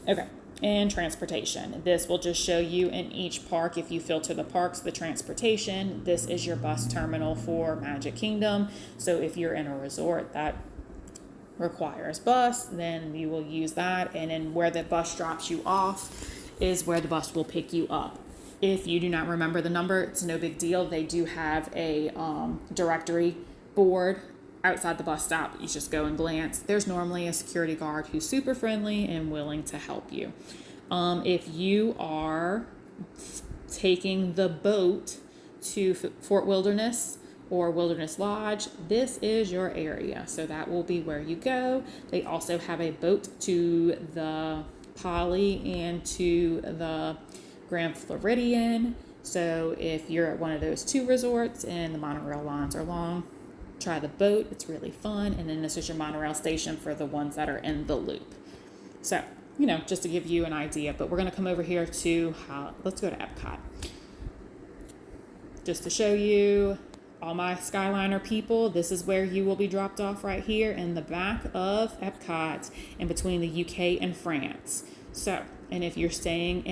Okay. And transportation. This will just show you in each park, if you filter the parks, the transportation. This is your bus terminal for Magic Kingdom. So if you're in a resort that requires bus, then you will use that. And then where the bus drops you off is where the bus will pick you up. If you do not remember the number, it's no big deal. They do have a directory board outside the bus stop. You just go and glance. There's normally a security guard who's super friendly and willing to help you. If you are taking the boat to Fort Wilderness or Wilderness Lodge, this is your area. So that will be where you go. They also have a boat to the Poly and to the Grand Floridian. So if you're at one of those two resorts and the monorail lines are long, try the boat. It's really fun. And then this is your monorail station for the ones that are in the loop. So, just to give you an idea, but we're going to come over here to let's go to Epcot. Just to show you all my Skyliner people, this is where you will be dropped off right here in the back of Epcot in between the UK and France. So, and if you're staying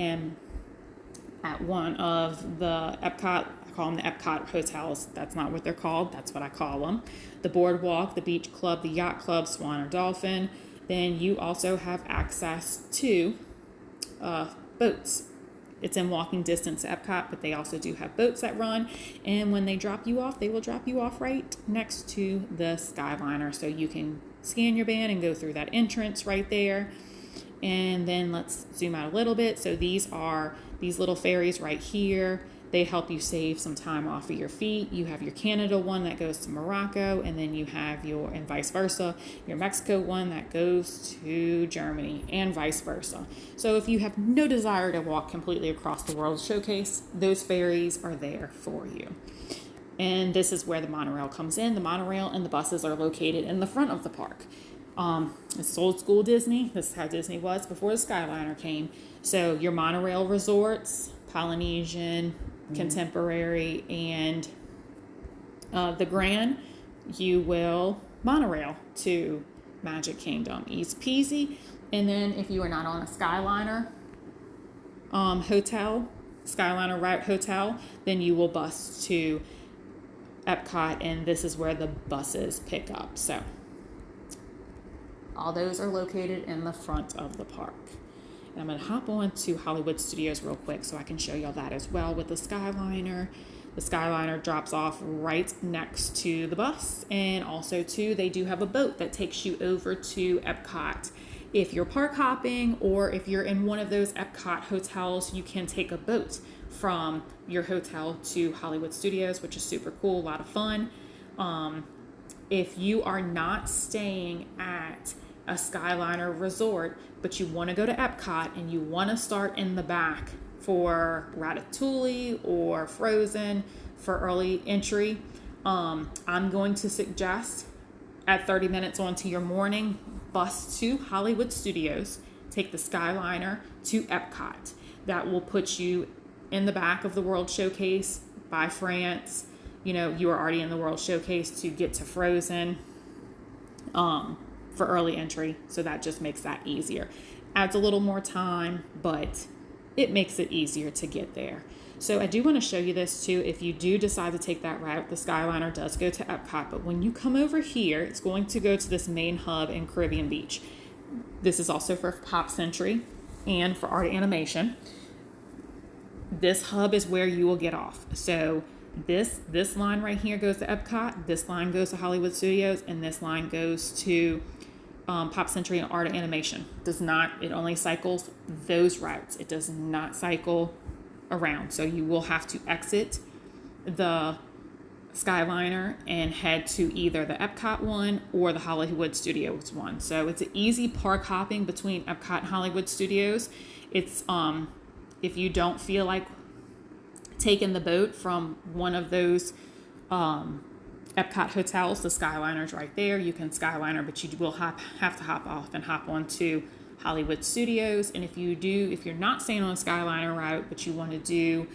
at one of the Epcot, call them the Epcot hotels. That's not what they're called. That's what I call them. The Boardwalk, the Beach Club, the Yacht Club, Swan or Dolphin. Then you also have access to boats. It's in walking distance to Epcot, but they also do have boats that run. And when they drop you off, they will drop you off right next to the Skyliner. So you can scan your band and go through that entrance right there. And then let's zoom out a little bit. So these are these little ferries right here. They help you save some time off of your feet. You have your Canada one that goes to Morocco, and then you have and vice versa, your Mexico one that goes to Germany, and vice versa. So if you have no desire to walk completely across the World Showcase, those ferries are there for you. And this is where the monorail comes in. The monorail and the buses are located in the front of the park. It's old school Disney. This is how Disney was before the Skyliner came. So your monorail resorts, Polynesian, Contemporary, and the Grand, you will monorail to Magic Kingdom. Easy peasy. And then if you are not on a Skyliner hotel, Skyliner route hotel, then you will bus to Epcot, and this is where the buses pick up. So all those are located in the front of the park. And I'm going to hop on to Hollywood Studios real quick so I can show y'all that as well with the Skyliner. The Skyliner drops off right next to the bus, and also too, they do have a boat that takes you over to Epcot. If you're park hopping or if you're in one of those Epcot hotels, you can take a boat from your hotel to Hollywood Studios, which is super cool, a lot of fun. If you are not staying at a Skyliner resort, but you want to go to Epcot and you want to start in the back for Ratatouille or Frozen for early entry, I'm going to suggest at 30 minutes onto your morning, bus to Hollywood Studios, take the Skyliner to Epcot. That will put you in the back of the World Showcase by France. You know, you are already in the World Showcase to get to Frozen for early entry. So that just makes that easier. Adds a little more time, but it makes it easier to get there. So I do want to show you this too. If you do decide to take that route, the Skyliner does go to Epcot, but when you come over here, it's going to go to this main hub in Caribbean Beach. This is also for Pop Century and for Art Animation. This hub is where you will get off. So this line right here goes to Epcot, this line goes to Hollywood Studios, and this line goes to Pop Century and Art Animation. It only cycles those routes. It does not cycle around. So you will have to exit the Skyliner and head to either the Epcot one or the Hollywood Studios one. So it's an easy park hopping between Epcot and Hollywood Studios. It's if you don't feel like taking the boat from one of those Epcot hotels, the Skyliner's right there. You can Skyliner, but you will have to hop off and hop onto Hollywood Studios. And if you're not staying on a Skyliner route, but you want to do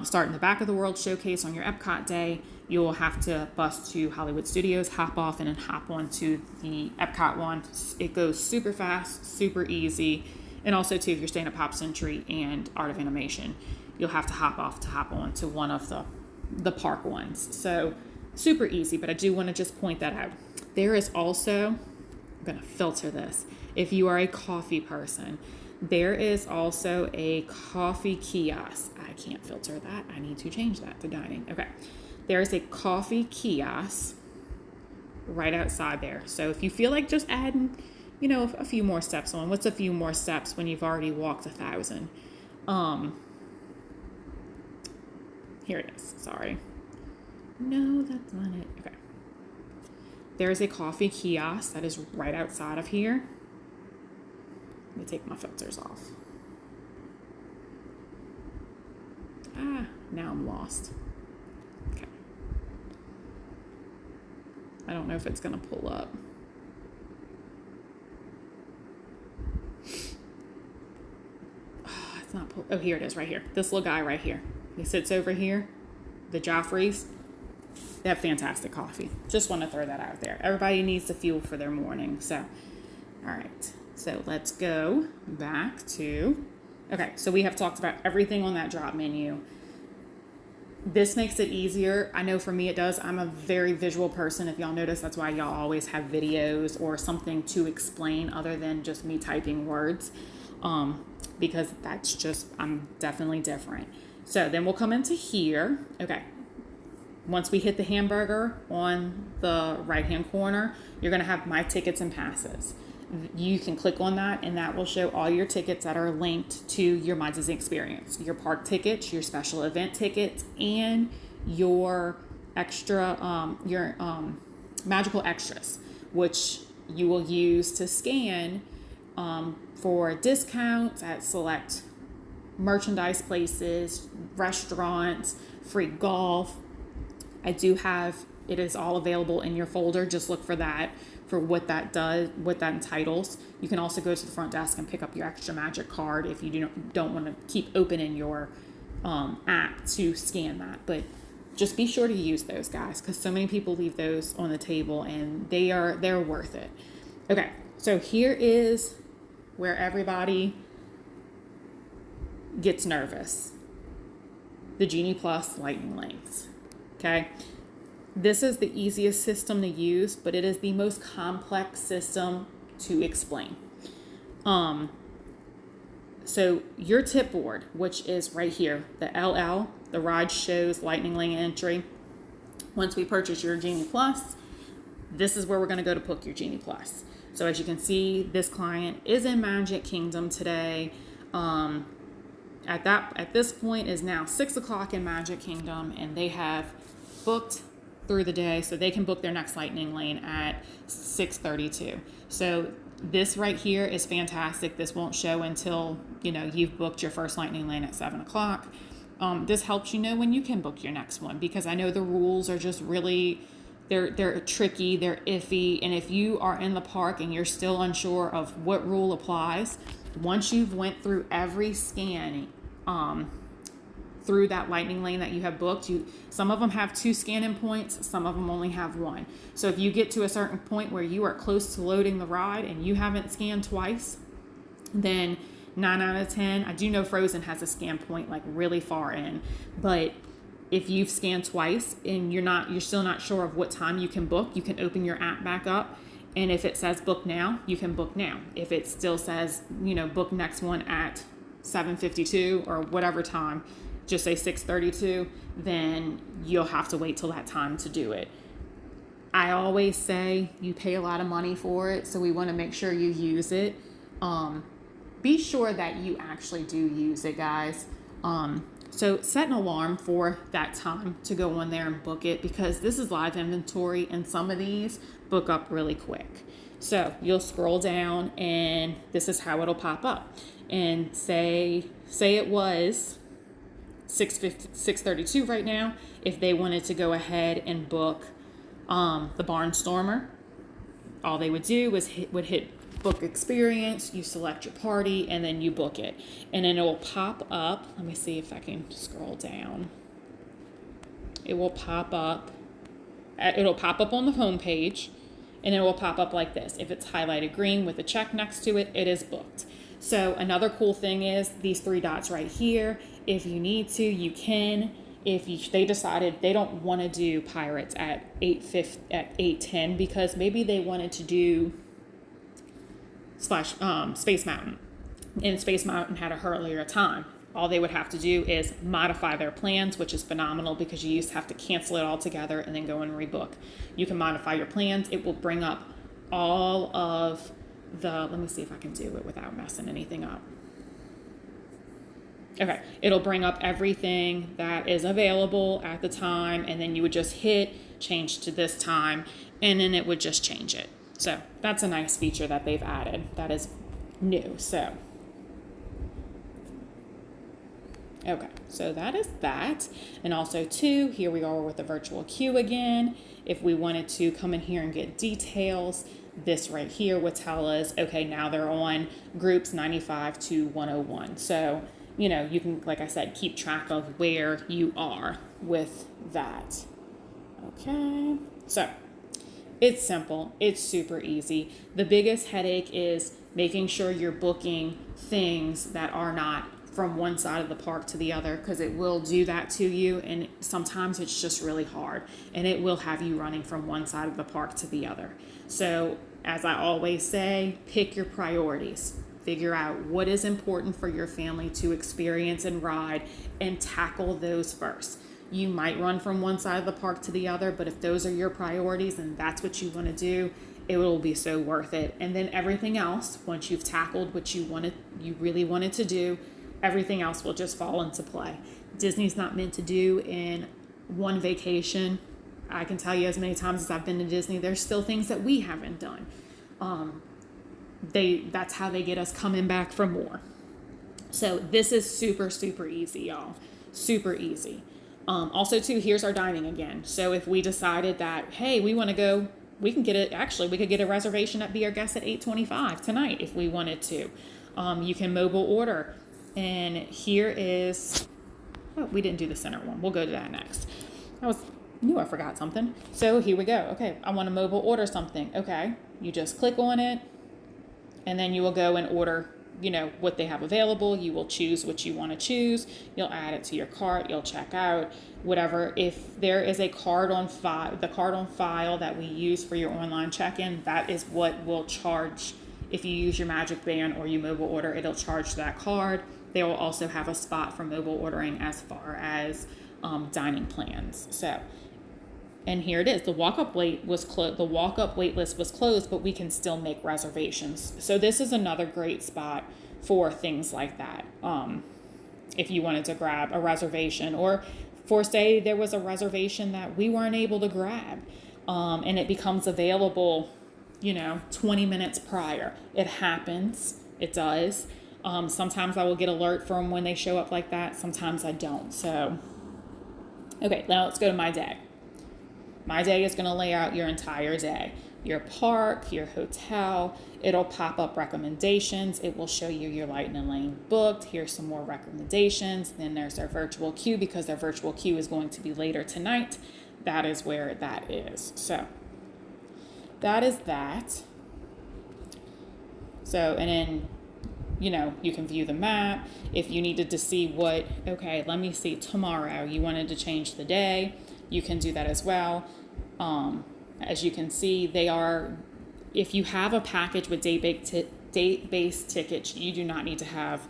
start in the back of the World Showcase on your Epcot day, you will have to bus to Hollywood Studios, hop off, and then hop onto the Epcot one. It goes super fast, super easy. And also too, if you're staying at Pop Century and Art of Animation, you'll have to hop off to hop on to one of the park ones. So super easy, but I do want to just point that out. There is also, I'm going to filter this. If you are a coffee person, there is also a coffee kiosk. I can't filter that. I need to change that to dining. Okay. There's a coffee kiosk right outside there. So if you feel like just adding, a few more steps on, what's a few more steps when you've already walked 1,000? Here it is. Sorry. No, that's not it. Okay. There's a coffee kiosk that is right outside of here. Let me take my filters off. Now I'm lost. Okay. I don't know if it's going to pull up. It's not pull. Oh, here it is right here. This little guy right here. He sits over here. The Joffreys. They have fantastic coffee. Just want to throw that out there. Everybody needs the fuel for their morning. So, all right. So let's go back to, okay, so we have talked about everything on that drop menu. This makes it easier. I know for me it does. I'm a very visual person. If y'all notice, that's why y'all always have videos or something to explain other than just me typing words. Because that's just, I'm definitely different. So then we'll come into here. Okay. Once we hit the hamburger on the right-hand corner, you're going to have My Tickets and Passes. You can click on that and that will show all your tickets that are linked to your My Disney Experience. Your park tickets, your special event tickets, and your extra, magical extras, which you will use to scan for discounts at select merchandise places, restaurants, free golf. I do have, it is all available in your folder. Just look for that, for what that does, what that entitles. You can also go to the front desk and pick up your extra magic card if you don't want to keep opening your app to scan that. But just be sure to use those, guys, because so many people leave those on the table and they're worth it. Okay, so here is where everybody gets nervous. The Genie Plus Lightning Lanes. Okay, this is the easiest system to use, but it is the most complex system to explain. So your tip board, which is right here, the LL, the Ride Shows Lightning Lane Entry. Once we purchase your Genie Plus, this is where we're going to go to book your Genie Plus. So as you can see, this client is in Magic Kingdom today. At this point is now 6 o'clock in Magic Kingdom, and they have booked through the day, so they can book their next lightning lane at 6:32. So this right here is fantastic. This won't show until you've booked your first lightning lane at 7 o'clock. This helps you know when you can book your next one, because I know the rules are just really they're tricky, they're iffy, and if you are in the park and you're still unsure of what rule applies, once you've went through every scan through that lightning lane that you have booked, some of them have 2 scan-in points, some of them only have 1. So if you get to a certain point where you are close to loading the ride and you haven't scanned twice, then 9 out of 10, I do know Frozen has a scan point like really far in, but if you've scanned twice and you're still not sure of what time you can book, you can open your app back up, and if it says book now, you can book now. If it still says, book next one at 7:52 or whatever time, just say 6:32, then you'll have to wait till that time to do it. I always say you pay a lot of money for it, so we want to make sure you use it. Be sure that you actually do use it, guys. So set an alarm for that time to go on there and book it, because this is live inventory and some of these book up really quick. So you'll scroll down and this is how it'll pop up. And say it was 6:32 right now. If they wanted to go ahead and book the Barnstormer, all they would do was hit book experience, you select your party, and then you book it. And then it will pop up. Let me see if I can scroll down. It will pop up. It'll pop up on the home page, and it will pop up like this. If it's highlighted green with a check next to it, it is booked. So another cool thing is these 3 dots right here. If you need to, you can. If they decided they don't want to do Pirates at 8:10 because maybe they wanted to do Space Mountain, and Space Mountain had a earlier time, all they would have to do is modify their plans, which is phenomenal because you used to have to cancel it all together and then go and rebook. You can modify your plans. It will bring up all of let me see if I can do it without messing anything up. Okay, it'll bring up everything that is available at the time, and then you would just hit change to this time, and then it would just change it. So that's a nice feature that they've added that is new. So, okay, so that is that. And also too, here we are with the virtual queue again. If we wanted to come in here and get details, this right here would tell us, okay, now they're on groups 95 to 101. So, you can, like I said, keep track of where you are with that. Okay, so it's simple. It's super easy. The biggest headache is making sure you're booking things that are not from one side of the park to the other, because it will do that to you, and sometimes it's just really hard, and it will have you running from one side of the park to the other. So as I always say, pick your priorities. Figure out what is important for your family to experience and ride, and tackle those first. You might run from one side of the park to the other, but if those are your priorities and that's what you want to do, it will be so worth it. And then everything else, once you've tackled what you really wanted to do, everything else will just fall into play. Disney's not meant to do in one vacation. I can tell you, as many times as I've been to Disney, there's still things that we haven't done. That's how they get us coming back for more. So this is super, super easy, y'all. Super easy. Also too, here's our dining again. So if we decided that, hey, we want to go, we could get a reservation at Be Our Guest at 8:25 tonight if we wanted to. You can mobile order. And here is, we didn't do the center one. We'll go to that next. Knew I forgot something. So here we go. Okay, I want to mobile order something. Okay, you just click on it, and then you will go and order, what they have available. You will choose what you want to choose. You'll add it to your cart. You'll check out, whatever. If there is a card on file, the card on file that we use for your online check-in, that is what will charge. If you use your Magic Band or you mobile order, it'll charge that card. They will also have a spot for mobile ordering as far as dining plans. So And here it is. The walk-up wait was closed. The walk-up wait list was closed, but we can still make reservations. So this is another great spot for things like that. If you wanted to grab a reservation, or for say there was a reservation that we weren't able to grab, and it becomes available, 20 minutes prior. It happens. It does. Sometimes I will get alert from when they show up like that. Sometimes I don't. So, okay, now let's go to my day. My day is going to lay out your entire day. Your park, your hotel. It'll pop up recommendations. It will show you your Lightning Lane booked. Here's some more recommendations. Then there's our virtual queue, because their virtual queue is going to be later tonight. That is where that is. So that is that. So, and then, you can view the map. If you needed to see okay, let me see, tomorrow, you wanted to change the day, you can do that as well. As you can see, if you have a package with date-based tickets, you do not need to have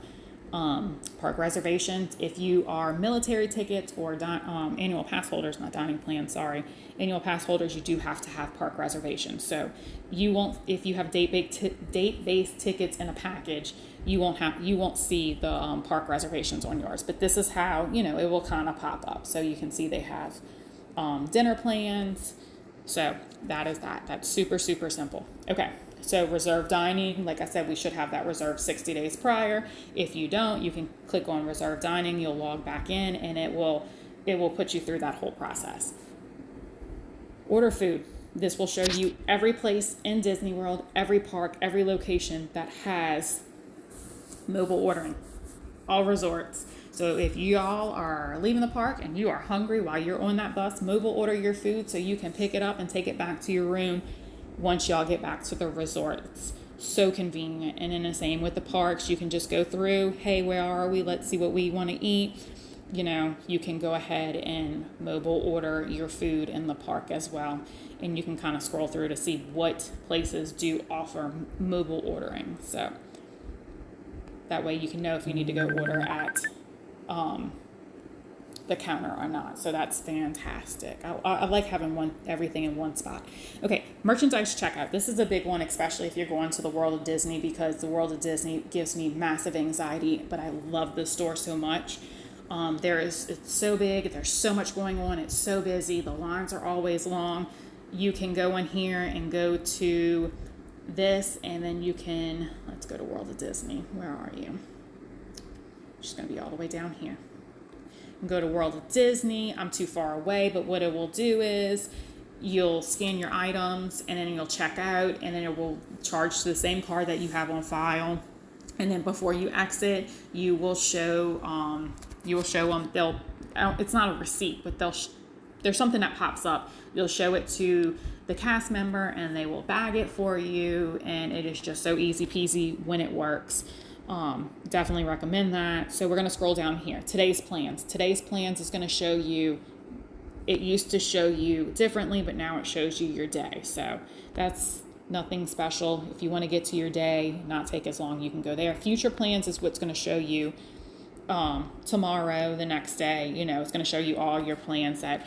park reservations. If you are military tickets or annual pass holders, not dining plans, annual pass holders, you do have to have park reservations. So you won't, if you have date-based tickets in a package, you won't see the park reservations on yours. But this is how, it will kind of pop up. So you can see they have dinner plans. So that is that. That's super, super simple. Okay. So reserve dining, like I said, we should have that reserved 60 days prior. If you don't, you can click on reserve dining, you'll log back in, and it will put you through that whole process. Order food. This will show you every place in Disney World, every park, every location that has mobile ordering, all resorts. So if y'all are leaving the park and you are hungry while you're on that bus, mobile order your food so you can pick it up and take it back to your room once y'all get back to the resorts. So convenient. And then the same with the parks. You can just go through, hey, where are we? Let's see what we want to eat. You can go ahead and mobile order your food in the park as well. And you can kind of scroll through to see what places do offer mobile ordering. So that way you can know if you need to go order at the counter or not. So that's fantastic. I like having everything in one spot. Okay, merchandise checkout. This is a big one, especially if you're going to the World of Disney, because the World of Disney gives me massive anxiety, but I love the store so much. It's so big. There's so much going on. It's so busy. The lines are always long. You can go in here and go to this, and then let's go to World of Disney. Where are you? Just going to be all the way down here. Go to World of Disney. I'm too far away, but what it will do is you'll scan your items, and then you'll check out, and then it will charge to the same card that you have on file. And then before you exit, you will show them. It's not a receipt, but there's something that pops up. You'll show it to the cast member, and they will bag it for you. And it is just so easy peasy when it works. Definitely recommend that. So we're going to scroll down here. Today's plans is going to show you, it used to show you differently, but now it shows you your day. So that's nothing special. If you want to get to your day, not take as long, you can go there. Future plans is what's going to show you tomorrow, the next day. It's going to show you all your plans that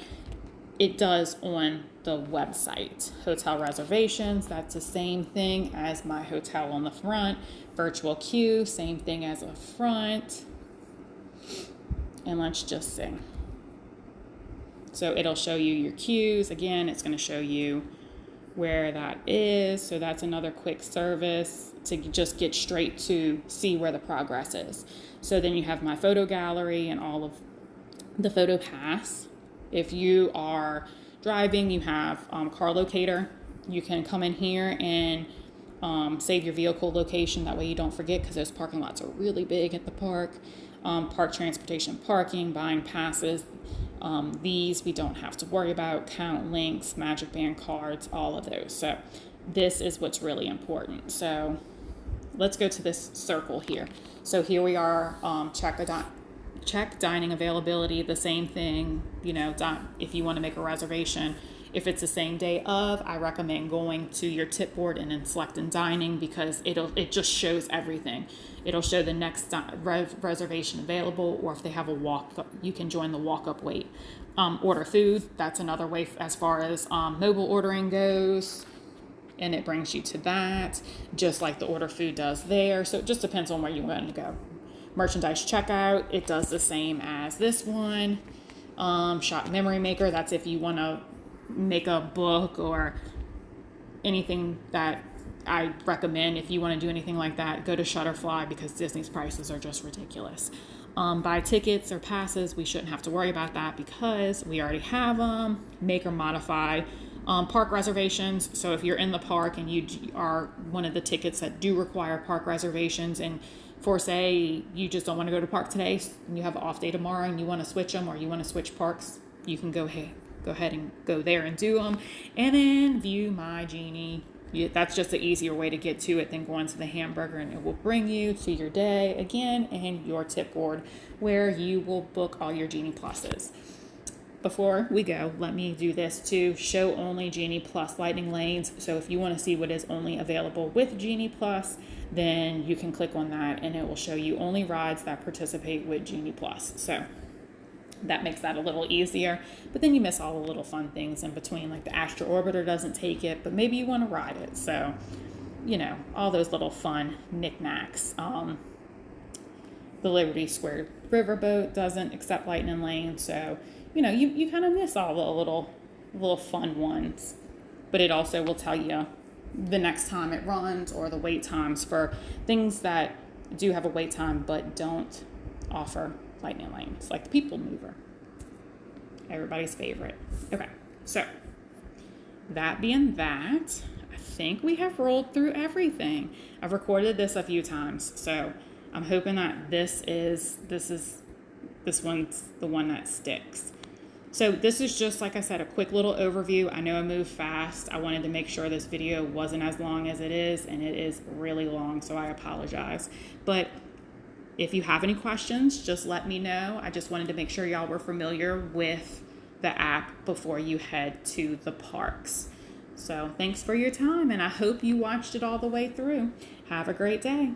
it does on the website. Hotel reservations, that's the same thing as my hotel on the front. Virtual queue, same thing as a front. And let's just see. So it'll show you your queues. Again, it's going to show you where that is. So that's another quick service to just get straight to see where the progress is. So then you have my photo gallery and all of the photo pass. If you are driving, you have car locator. You can come in here and save your vehicle location. That way you don't forget, because those parking lots are really big at the park. Park transportation parking, buying passes. These we don't have to worry about. Count links, Magic Band cards, all of those. So this is what's really important. So let's go to this circle here. So here we are, check dining availability, the same thing, if you want to make a reservation. If it's the same day of, I recommend going to your tip board and then selecting dining, because it just shows everything. It'll show the next reservation available, or if they have a you can join the walk-up wait. order food. That's another way as far as mobile ordering goes. And it brings you to that, just like the order food does there. So it just depends on where you want to go. Merchandise checkout, it does the same as this one. Shop memory maker, that's if you want to make a book or anything that I recommend. If you want to do anything like that, go to Shutterfly because Disney's prices are just ridiculous. Buy tickets or passes, we shouldn't have to worry about that because we already have them. Make or modify park reservations. So if you're in the park and you are one of the tickets that do require park reservations, and for say you just don't want to go to park today and you have an off day tomorrow and you want to switch them, or you want to switch parks, you can go ahead and go there and do them. And then view My Genie. That's just an easier way to get to it than going to the hamburger, and it will bring you to your day again and your tip board where you will book all your Genie Pluses. Before we go, let me do this too. Show only Genie Plus Lightning Lanes. So if you want to see what is only available with Genie Plus, then you can click on that and it will show you only rides that participate with Genie Plus. So that makes that a little easier, but then you miss all the little fun things in between, like the Astro Orbiter doesn't take it, but maybe you want to ride it. So, all those little fun knickknacks. The Liberty Square Riverboat doesn't accept Lightning Lane, so you kind of miss all the little fun ones. But it also will tell you the next time it runs or the wait times for things that do have a wait time but don't offer Lightning Lanes, like the People Mover, everybody's favorite. Okay, so that being that, I think we have rolled through everything. I've recorded this a few times, so I'm hoping that this one's the one that sticks. So this is just, like I said, a quick little overview. I know I moved fast. I wanted to make sure this video wasn't as long as it is, and it is really long, so I apologize. But if you have any questions, just let me know. I just wanted to make sure y'all were familiar with the app before you head to the parks. So thanks for your time, and I hope you watched it all the way through. Have a great day.